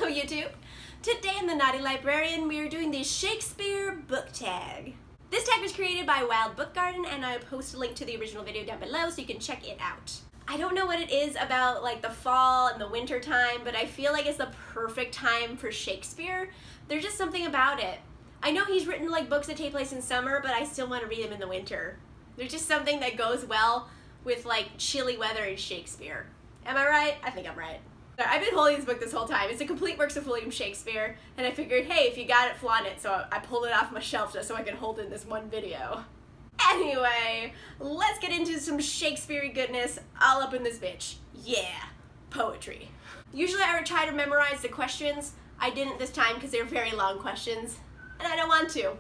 Hello YouTube! Today in the Naughty Librarian we are doing the Shakespeare book tag. This tag was created by Wild Book Garden and I post a link to the original video down below so you can check it out. I don't know what it is about like the fall and the winter time, but I feel like it's the perfect time for Shakespeare. There's just something about it. I know he's written like books that take place in summer, but I still want to read them in the winter. There's just something that goes well with like chilly weather in Shakespeare. Am I right? I think I'm right. I've been holding this book this whole time. It's a complete works of William Shakespeare, and I figured, hey, if you got it, flaunt it. So I pulled it off my shelf just so I could hold it in this one video. Anyway, let's get into some Shakespeare goodness all up in this bitch. Yeah, poetry. Usually I would try to memorize the questions. I didn't this time because they're very long questions, and I don't want to.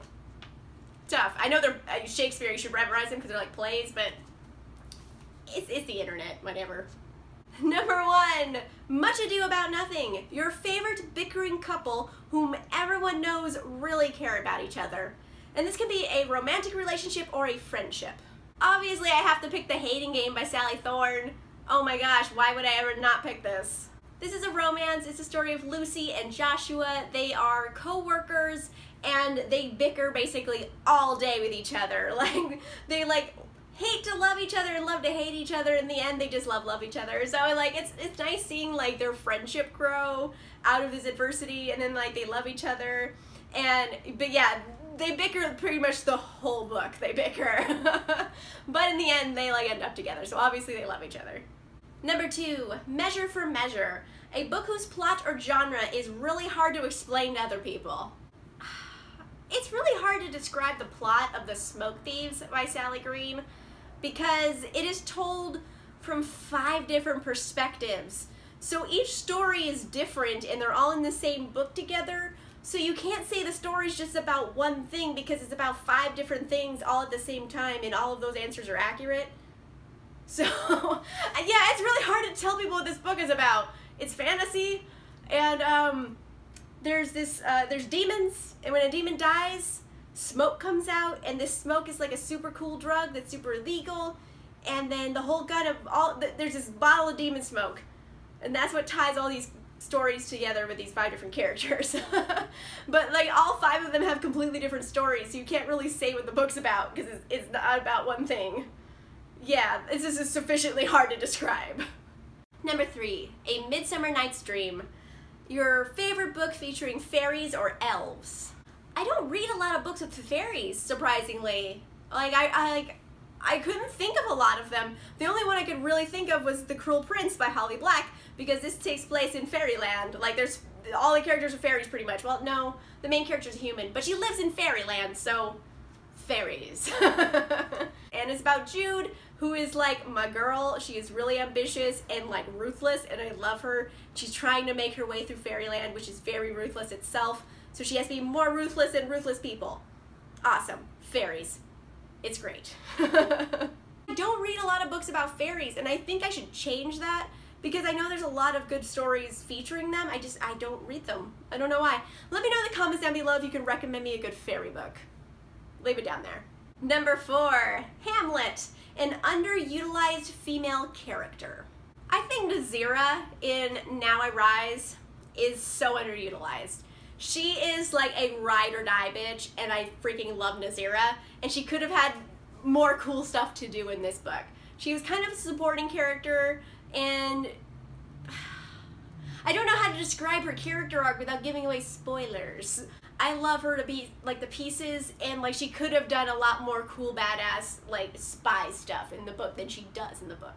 Tough. I know they're Shakespeare, you should memorize them because they're like plays, but it's the internet, whatever. Number 1, Much Ado About Nothing. Your favorite bickering couple whom everyone knows really care about each other. And this can be a romantic relationship or a friendship. Obviously I have to pick The Hating Game by Sally Thorne. Oh my gosh, why would I ever not pick this? This is a romance. It's a story of Lucy and Joshua. They are co-workers and they bicker basically all day with each other. Like, they hate to love each other and love to hate each other. In the end, they just love each other. So like it's nice seeing like their friendship grow out of this adversity, and then like they love each other. But yeah, they bicker pretty much the whole book. They bicker, but in the end, they like end up together. So obviously, they love each other. Number 2, Measure for Measure, a book whose plot or genre is really hard to explain to other people. It's really hard to describe the plot of The Smoke Thieves by Sally Green, because it is told from 5 different perspectives. So each story is different and they're all in the same book together. So you can't say the story's just about one thing because it's about 5 different things all at the same time and all of those answers are accurate. So yeah, it's really hard to tell people what this book is about. It's fantasy and there's demons, and when a demon dies, smoke comes out, and this smoke is like a super cool drug that's super illegal, and then the whole gun of there's this bottle of demon smoke, and that's what ties all these stories together with these 5 different characters. But like all 5 of them have completely different stories, so you can't really say what the book's about because it's not about one thing. Yeah, this is sufficiently hard to describe. Number 3, A Midsummer Night's Dream. Your favorite book featuring fairies or elves. I don't read a lot of books with fairies, surprisingly. Like, I couldn't think of a lot of them. The only one I could really think of was The Cruel Prince by Holly Black, because this takes place in fairyland. Like, all the characters are fairies pretty much. Well, no, the main character's a human, but she lives in fairyland, so fairies. And it's about Jude, who is like my girl. She is really ambitious and like ruthless, and I love her. She's trying to make her way through fairyland, which is very ruthless itself. So she has to be more ruthless than ruthless people. Awesome. Fairies. It's great. I don't read a lot of books about fairies, and I think I should change that because I know there's a lot of good stories featuring them. I don't read them. I don't know why. Let me know in the comments down below if you can recommend me a good fairy book. Leave it down there. Number 4, Hamlet, an underutilized female character. I think Nazira in Now I Rise is so underutilized. She is like a ride or die bitch, and I freaking love Nazira, and she could have had more cool stuff to do in this book. She was kind of a supporting character, and I don't know how to describe her character arc without giving away spoilers. I love her to be like the pieces, and like she could have done a lot more cool badass like spy stuff in the book than she does in the book.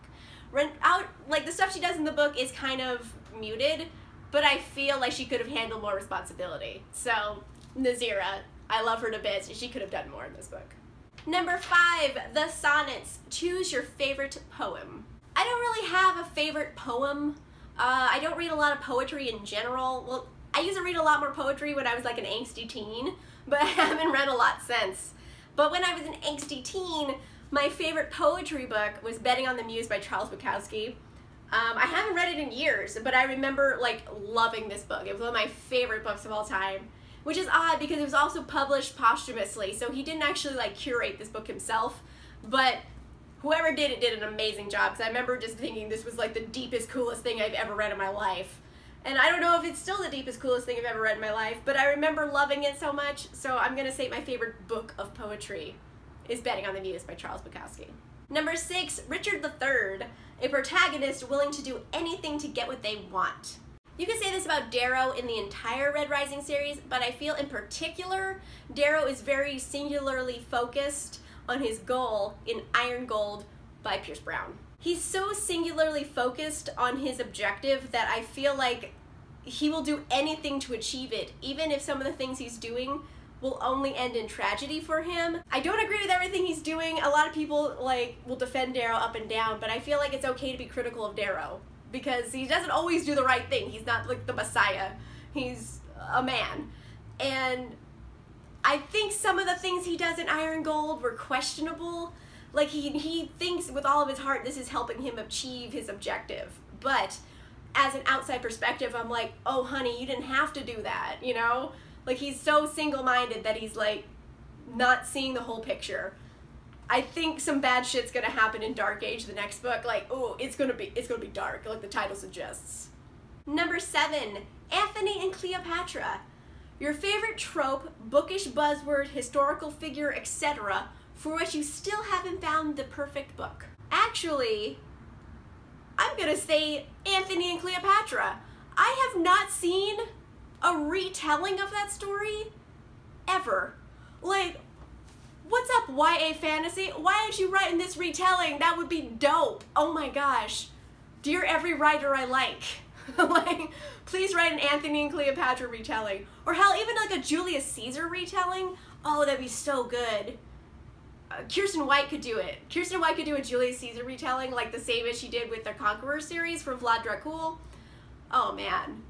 Like the stuff she does in the book is kind of muted, but I feel like she could have handled more responsibility. So Nazira, I love her to bits, and she could have done more in this book. Number 5, The Sonnets. Choose your favorite poem. I don't really have a favorite poem. I don't read a lot of poetry in general. Well, I used to read a lot more poetry when I was like an angsty teen, but I haven't read a lot since. But when I was an angsty teen, my favorite poetry book was Betting on the Muse by Charles Bukowski. I haven't read it in years, but I remember like loving this book. It was one of my favorite books of all time, which is odd because it was also published posthumously, so he didn't actually like curate this book himself, but whoever did it did an amazing job, because I remember just thinking this was like the deepest, coolest thing I've ever read in my life. And I don't know if it's still the deepest, coolest thing I've ever read in my life, but I remember loving it so much, so I'm gonna say my favorite book of poetry is Betting on the Muse by Charles Bukowski. Number 6, Richard III, a protagonist willing to do anything to get what they want. You can say this about Darrow in the entire Red Rising series, but I feel in particular, Darrow is very singularly focused on his goal in Iron Gold by Pierce Brown. He's so singularly focused on his objective that I feel like he will do anything to achieve it, even if some of the things he's doing will only end in tragedy for him. I don't agree with everything he's doing. A lot of people will defend Darrow up and down, but I feel like it's okay to be critical of Darrow because he doesn't always do the right thing. He's not like the Messiah. He's a man. And I think some of the things he does in Iron Gold were questionable. Like he thinks with all of his heart this is helping him achieve his objective. But as an outside perspective, I'm like, oh honey, you didn't have to do that, you know? Like he's so single-minded that he's like not seeing the whole picture. I think some bad shit's gonna happen in Dark Age, the next book. Like, oh, it's gonna be dark, like the title suggests. Number 7, Antony and Cleopatra. Your favorite trope, bookish buzzword, historical figure, etc., for which you still haven't found the perfect book. Actually, I'm gonna say Antony and Cleopatra. I have not seen a retelling of that story ever. Like, what's up, YA fantasy? Why aren't you writing this retelling? That would be dope. Oh my gosh. Dear every writer I like. Like, please write an Antony and Cleopatra retelling. Or hell, even like a Julius Caesar retelling. Oh, that'd be so good. Kiersten White could do it. Kiersten White could do a Julius Caesar retelling like the same as she did with the Conqueror series from Vlad Dracul. Oh man.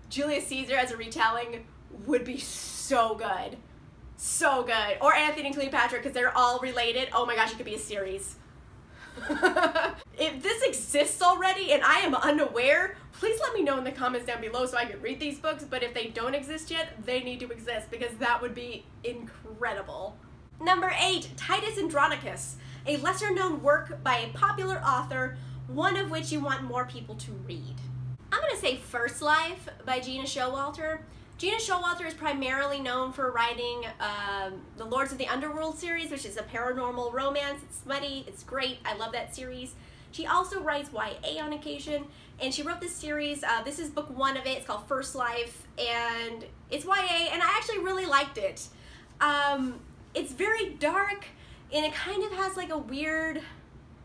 Julius Caesar as a retelling would be so good. So good. Or Antony and Cleopatra because they're all related. Oh my gosh, it could be a series. If this exists already and I am unaware, please let me know in the comments down below so I can read these books, but if they don't exist yet, they need to exist because that would be incredible. Number 8, Titus Andronicus, a lesser-known work by a popular author, one of which you want more people to read. I'm gonna say First Life by Gina Showalter. Gina Showalter is primarily known for writing the Lords of the Underworld series, which is a paranormal romance. It's smutty, it's great, I love that series. She also writes YA on occasion, and she wrote this series, this is book 1 of it, it's called First Life, and it's YA, and I actually really liked it. It's very dark, and it kind of has like a weird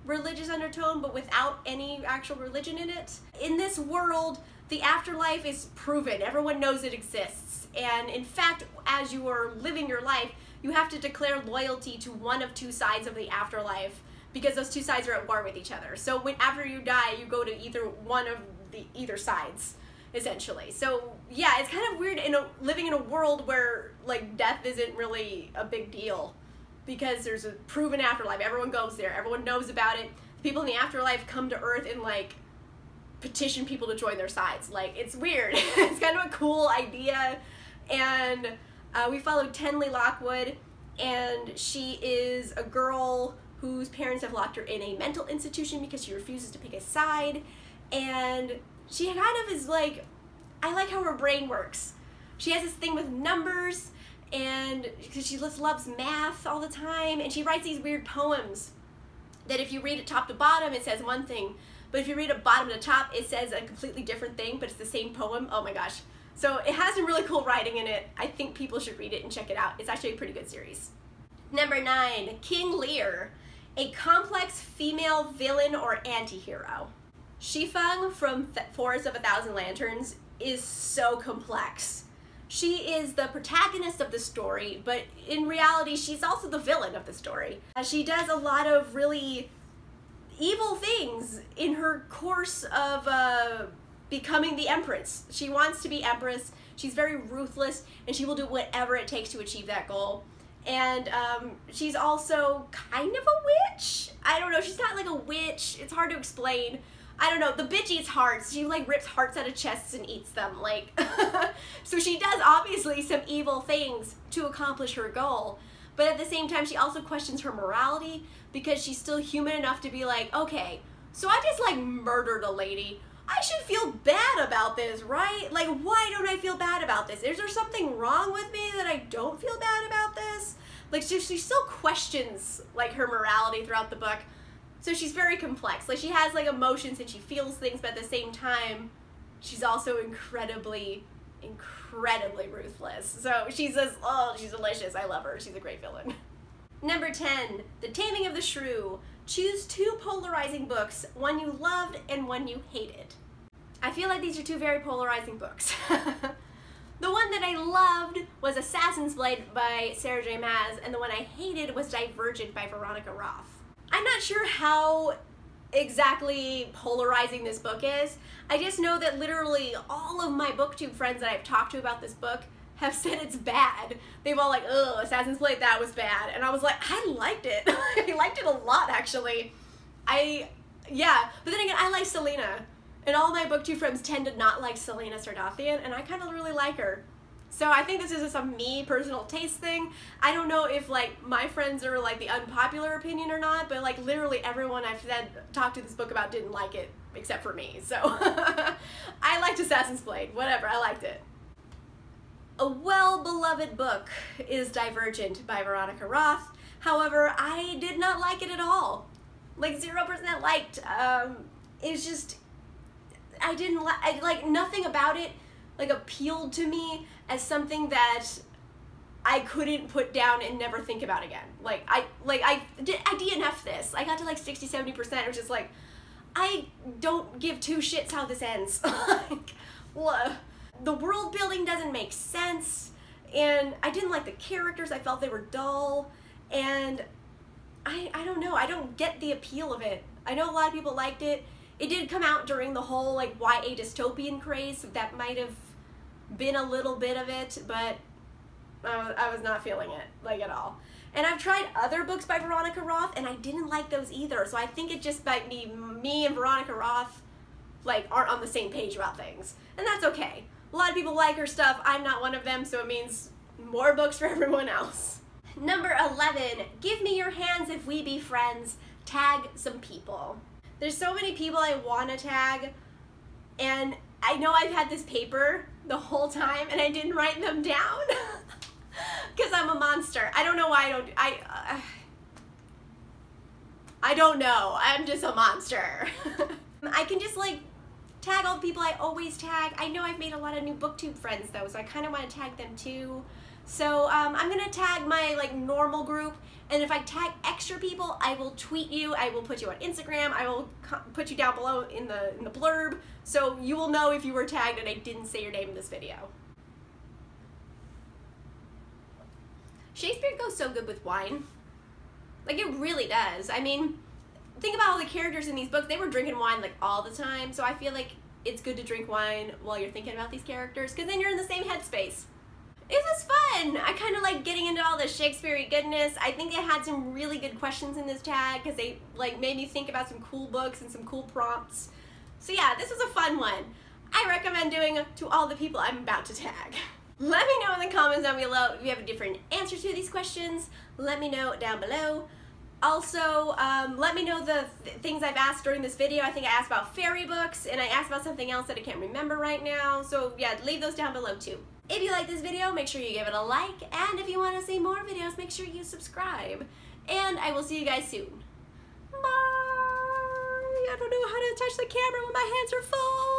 religious undertone, but without any actual religion in it. In this world, the afterlife is proven. Everyone knows it exists. And in fact, as you are living your life, you have to declare loyalty to one of 2 sides of the afterlife because those 2 sides are at war with each other. So after you die, you go to either one of either sides, essentially. So yeah, it's kind of weird living in a world where like death isn't really a big deal because there's a proven afterlife. Everyone goes there. Everyone knows about it. People in the afterlife come to Earth and like petition people to join their sides. Like, it's weird. It's kind of a cool idea. And we followed Tenley Lockwood, and she is a girl whose parents have locked her in a mental institution because she refuses to pick a side. And she kind of is like, I like how her brain works. She has this thing with numbers, and because she just loves math all the time, and she writes these weird poems that if you read it top to bottom, it says one thing. But if you read it bottom to top, it says a completely different thing, but it's the same poem. Oh my gosh. So it has some really cool writing in it. I think people should read it and check it out. It's actually a pretty good series. Number 9, King Lear, a complex female villain or anti-hero. Shifeng from Forest of a Thousand Lanterns is so complex. She is the protagonist of the story, but in reality, she's also the villain of the story. She does a lot of really evil things in her course of becoming the Empress. She wants to be Empress, she's very ruthless, and she will do whatever it takes to achieve that goal. And she's also kind of a witch? I don't know, she's not like a witch, it's hard to explain. I don't know, the bitch eats hearts. She like rips hearts out of chests and eats them, like. So she does obviously some evil things to accomplish her goal. But at the same time, she also questions her morality because she's still human enough to be like, okay, so I just like murdered a lady, I should feel bad about this, right? Like, why don't I feel bad about this? Is there something wrong with me that I don't feel bad about this? Like, she still questions, like, her morality throughout the book. So she's very complex. Like, she has, like, emotions and she feels things, but at the same time, she's also incredibly ruthless. So she's just, oh, she's delicious. I love her. She's a great villain. Number 10, The Taming of the Shrew. Choose 2 polarizing books, one you loved and one you hated. I feel like these are 2 very polarizing books. The one that I loved was Assassin's Blade by Sarah J. Maas, and the one I hated was Divergent by Veronica Roth. I'm not sure how exactly polarizing this book is. I just know that literally all of my booktube friends that I've talked to about this book have said it's bad. They've all like, ugh, Assassin's Blade, that was bad. And I was like, I liked it. I liked it a lot, actually. Yeah, but then again, I like Selena. And all my booktube friends tend to not like Selena Sardathian, and I kind of really like her. So I think this is just a me personal taste thing. I don't know if like my friends are like the unpopular opinion or not, but like literally everyone I've talked to this book about didn't like it, except for me. So I liked Assassin's Blade, whatever, I liked it. A well-beloved book is Divergent by Veronica Roth. However, I did not like it at all. Like 0% liked. It's just, I didn't like nothing about it like appealed to me as something that I couldn't put down and never think about again. Like I DNF'd this. I got to like 60-70%. It was just like, I don't give 2 shits how this ends. Like, what? The world building doesn't make sense, and I didn't like the characters. I felt they were dull, and I don't know. I don't get the appeal of it. I know a lot of people liked it. It did come out during the whole like YA dystopian craze, so that might have been a little bit of it, but I was not feeling it like at all. And I've tried other books by Veronica Roth, and I didn't like those either. So I think it just might be me and Veronica Roth like aren't on the same page about things, and that's okay. A lot of people like her stuff. I'm not one of them, so it means more books for everyone else. Number 11, Give Me Your Hands If We Be Friends. Tag some people. There's so many people I want to tag, and I know I've had this paper the whole time and I didn't write them down because I'm a monster. I don't know why I don't know. I'm just a monster. I can just like tag all the people I always tag. I know I've made a lot of new booktube friends though, so I kind of want to tag them too. So I'm gonna tag my like normal group, and if I tag extra people, I will tweet you, I will put you on Instagram, I will put you down below in the blurb, so you will know if you were tagged and I didn't say your name in this video. Shakespeare goes so good with wine. Like, it really does. I mean, think about all the characters in these books. They were drinking wine like all the time, so I feel like it's good to drink wine while you're thinking about these characters, because then you're in the same headspace. It was fun. I kind of like getting into all the Shakespeare-y goodness. I think they had some really good questions in this tag because they like made me think about some cool books and some cool prompts. So yeah, this was a fun one. I recommend doing it to all the people I'm about to tag. Let me know in the comments down below if you have a different answer to these questions. Let me know down below. Also, let me know the things I've asked during this video. I think I asked about fairy books, and I asked about something else that I can't remember right now. So yeah, leave those down below too. If you like this video, make sure you give it a like, and if you want to see more videos, make sure you subscribe. And I will see you guys soon. Bye! I don't know how to touch the camera when my hands are full.